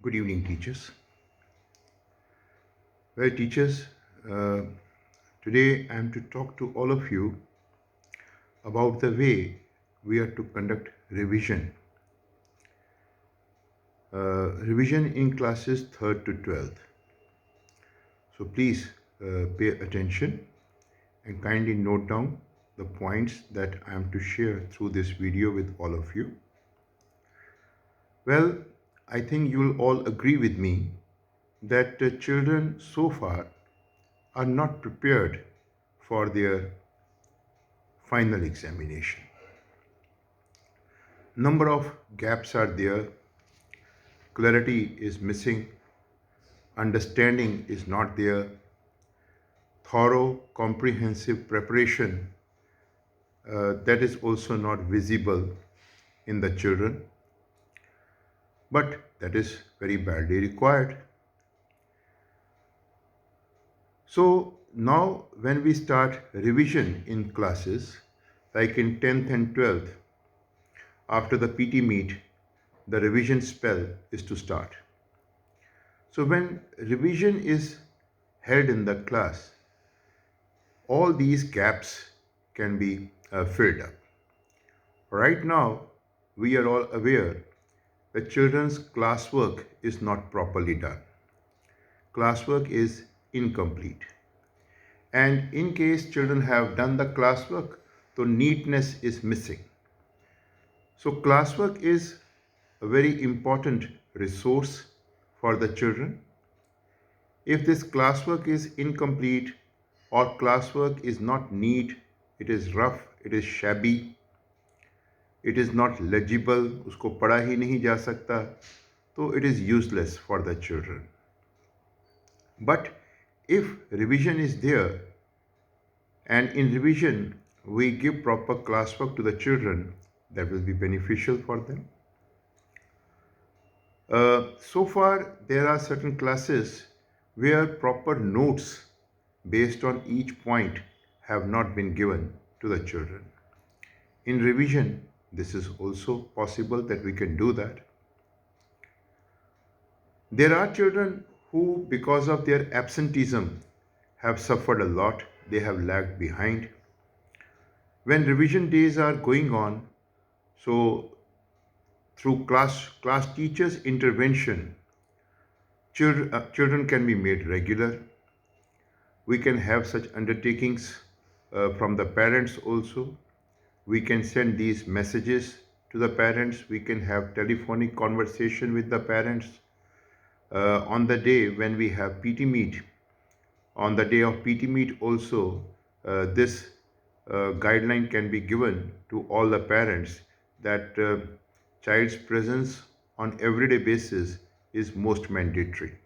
Good evening, teachers. Well, teachers, uh, today I am to talk to all of you about the way we are to conduct revision. Revision in classes 3rd to 12th. So please pay attention and kindly note down the points that I am to share through this video with all of you. Well, I think you will all agree with me that children so far are not prepared for their final examination. Number of gaps are there, clarity is missing, understanding is not there, thorough, comprehensive preparation that is also not visible in the children, but that is very badly required. So now when we start revision in classes, like in 10th and 12th, after the PT meet, the revision spell is to start. So when revision is held in the class, all these gaps can be filled up. Right now, we are all aware that children's classwork is not properly done. Classwork is incomplete. And in case children have done the classwork, the neatness is missing. So classwork is a very important resource for the children. If this classwork is incomplete or classwork is not neat, it is rough, it is shabby, it is not legible, usko पढ़ा ही नहीं जा सकता, तो it is useless for the children. But if revision is there and in revision we give proper classwork to the children, that will be beneficial for them. So far there are certain classes where proper notes based on each point have not been given to the children. In revision, this is also possible that we can do that. There are children who, because of their absenteeism, have suffered a lot. They have lagged behind. When revision days are going on, so through class teachers' intervention, children can be made regular. We can have such undertakings from the parents also. We can send these messages to the parents. We can have telephonic conversation with the parents. On the day when we have PT meet, on the day of PT meet also, this guideline can be given to all the parents that child's presence on everyday basis is most mandatory.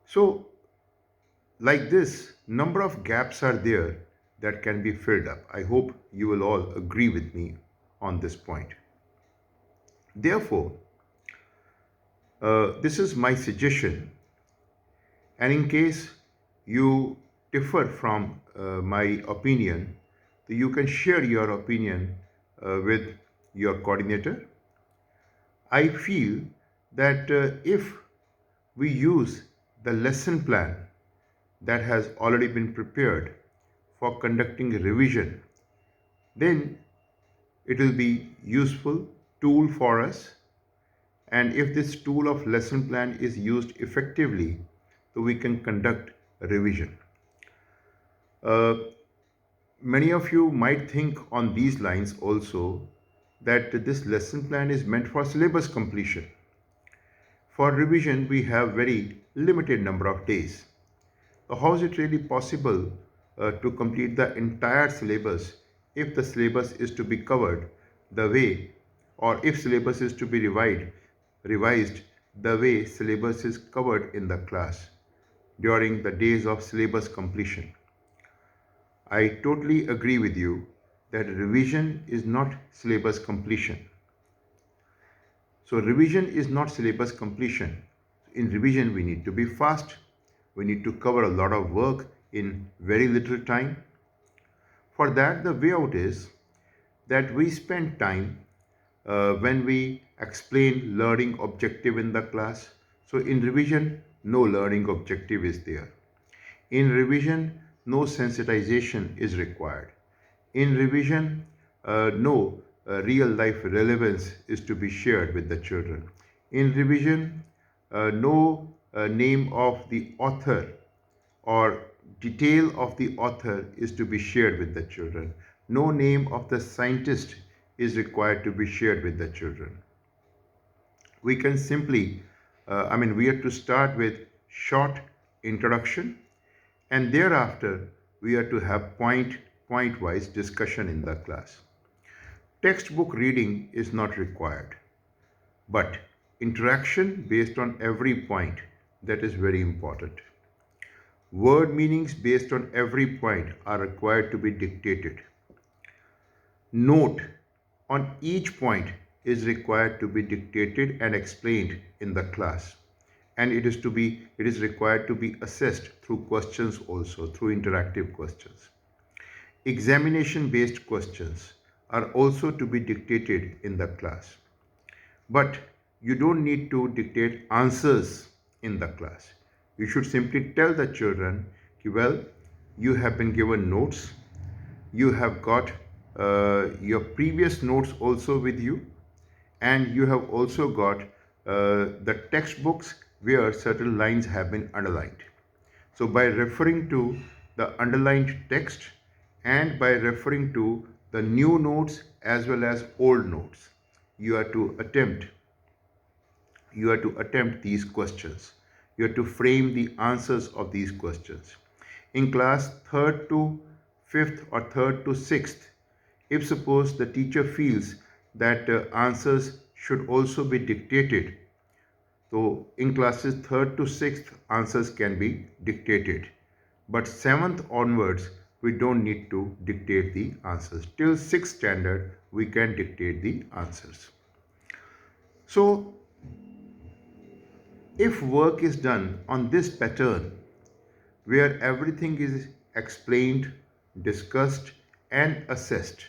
So, like this, number of gaps are there that can be filled up. I hope you will all agree with me on this point. Therefore, this is my suggestion, and in case you differ from my opinion, you can share your opinion with your coordinator. I feel that if we use the lesson plan that has already been prepared for conducting revision, then it will be useful tool for us. And if this tool of lesson plan is used effectively, so we can conduct revision. Many of you might think on these lines also that this lesson plan is meant for syllabus completion. For revision, we have very limited number of days. So how is it really possible to complete the entire syllabus if the syllabus is to be covered the way, or if syllabus is to be revised the way syllabus is covered in the class during the days of syllabus completion? I totally agree with you that revision is not syllabus completion. So revision is not syllabus completion. In revision, we need to be fast. We need to cover a lot of work in very little time. For that, the way out is that we spend time when we explain learning objective in the class. So in revision, no learning objective is there. In revision, no sensitization is required. In revision, no real life relevance is to be shared with the children. In revision, no name of the author or detail of the author is to be shared with the children. No name of the scientist is required to be shared with the children. We can simply, we have to start with short introduction, and thereafter we are to have point wise discussion in the class. Textbook reading is not required, but interaction based on every point, that is very important. Word meanings based on every point are required to be dictated. Note on each point is required to be dictated and explained in the class, and it is required to be assessed through questions, also through interactive questions. Examination based questions are also to be dictated in the class, but you don't need to dictate answers in the class. You should simply tell the children, well, you have been given notes, you have got your previous notes also with you, and you have also got the textbooks where certain lines have been underlined. So by referring to the underlined text and by referring to the new notes as well as old notes, you are to attempt these questions. You have to frame the answers of these questions. In class 3rd to 5th or 3rd to 6th, if suppose the teacher feels that answers should also be dictated, so in classes 3rd to 6th, answers can be dictated. But 7th onwards, we don't need to dictate the answers. Till 6th standard, we can dictate the answers. So if work is done on this pattern, where everything is explained, discussed, and assessed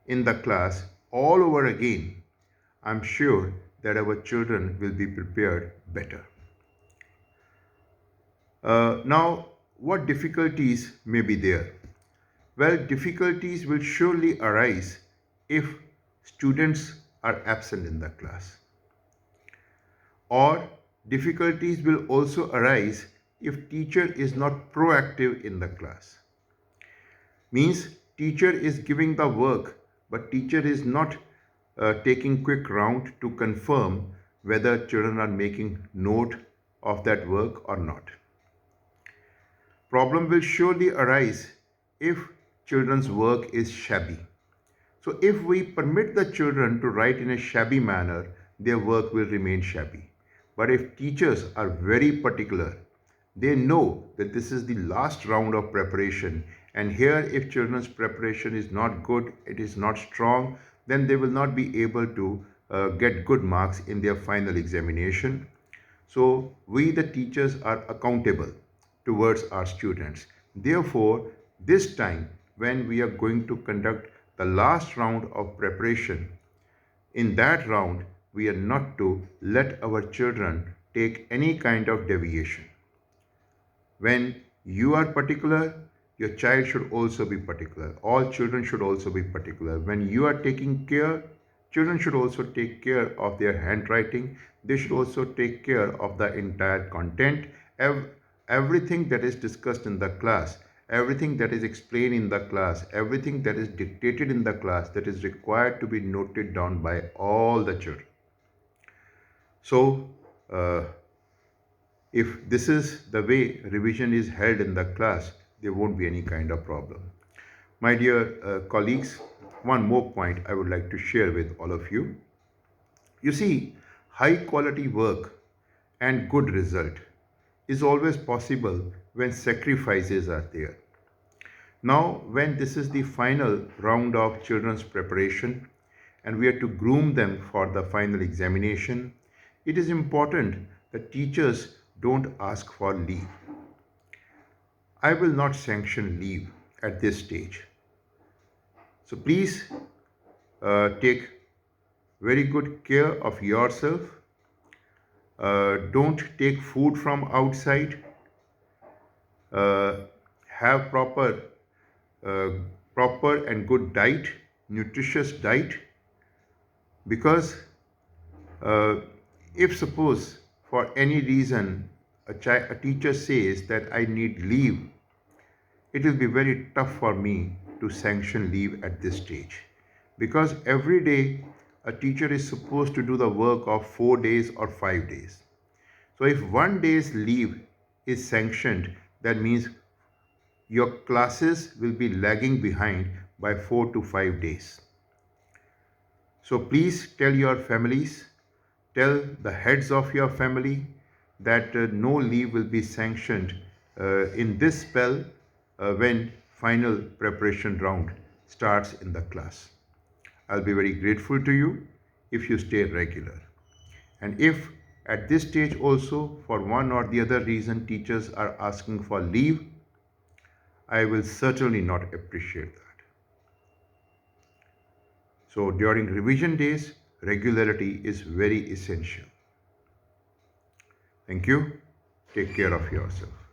in the class all over again, I'm sure that our children will be prepared better. Now, what difficulties may be there? Well, difficulties will surely arise if students are absent in the class. Or difficulties will also arise if teacher is not proactive in the class. Means teacher is giving the work, but teacher is not taking quick round to confirm whether children are making note of that work or not. Problem will surely arise if children's work is shabby. So if we permit the children to write in a shabby manner, their work will remain shabby. But if teachers are very particular, they know that this is the last round of preparation, and here if children's preparation is not good, it is not strong, then they will not be able to get good marks in their final examination. So we the teachers are accountable towards our students. Therefore, this time when we are going to conduct the last round of preparation, in that round we are not to let our children take any kind of deviation. When you are particular, your child should also be particular. All children should also be particular. When you are taking care, children should also take care of their handwriting. They should also take care of the entire content. Everything that is discussed in the class, everything that is explained in the class, everything that is dictated in the class, that is required to be noted down by all the children. So, if this is the way revision is held in the class, there won't be any kind of problem. My dear colleagues, one more point I would like to share with all of you. You see, high quality work and good result is always possible when sacrifices are there. Now, when this is the final round of children's preparation and we are to groom them for the final examination, it is important that teachers don't ask for leave. I will not sanction leave at this stage. So please take very good care of yourself. Don't take food from outside. Uh, have uh, proper and good diet, nutritious diet, because uh, if suppose for any reason a teacher says that I need leave, it will be very tough for me to sanction leave at this stage, because every day a teacher is supposed to do the work of 4 days or 5 days. So if one day's leave is sanctioned, that means your classes will be lagging behind by 4 to 5 days. So please tell your families, tell the heads of your family that no leave will be sanctioned in this spell when final preparation round starts in the class. I'll be very grateful to you if you stay regular. And if at this stage also, for one or the other reason, teachers are asking for leave, I will certainly not appreciate that. So during revision days, regularity is very essential. Thank you. Take care of yourself.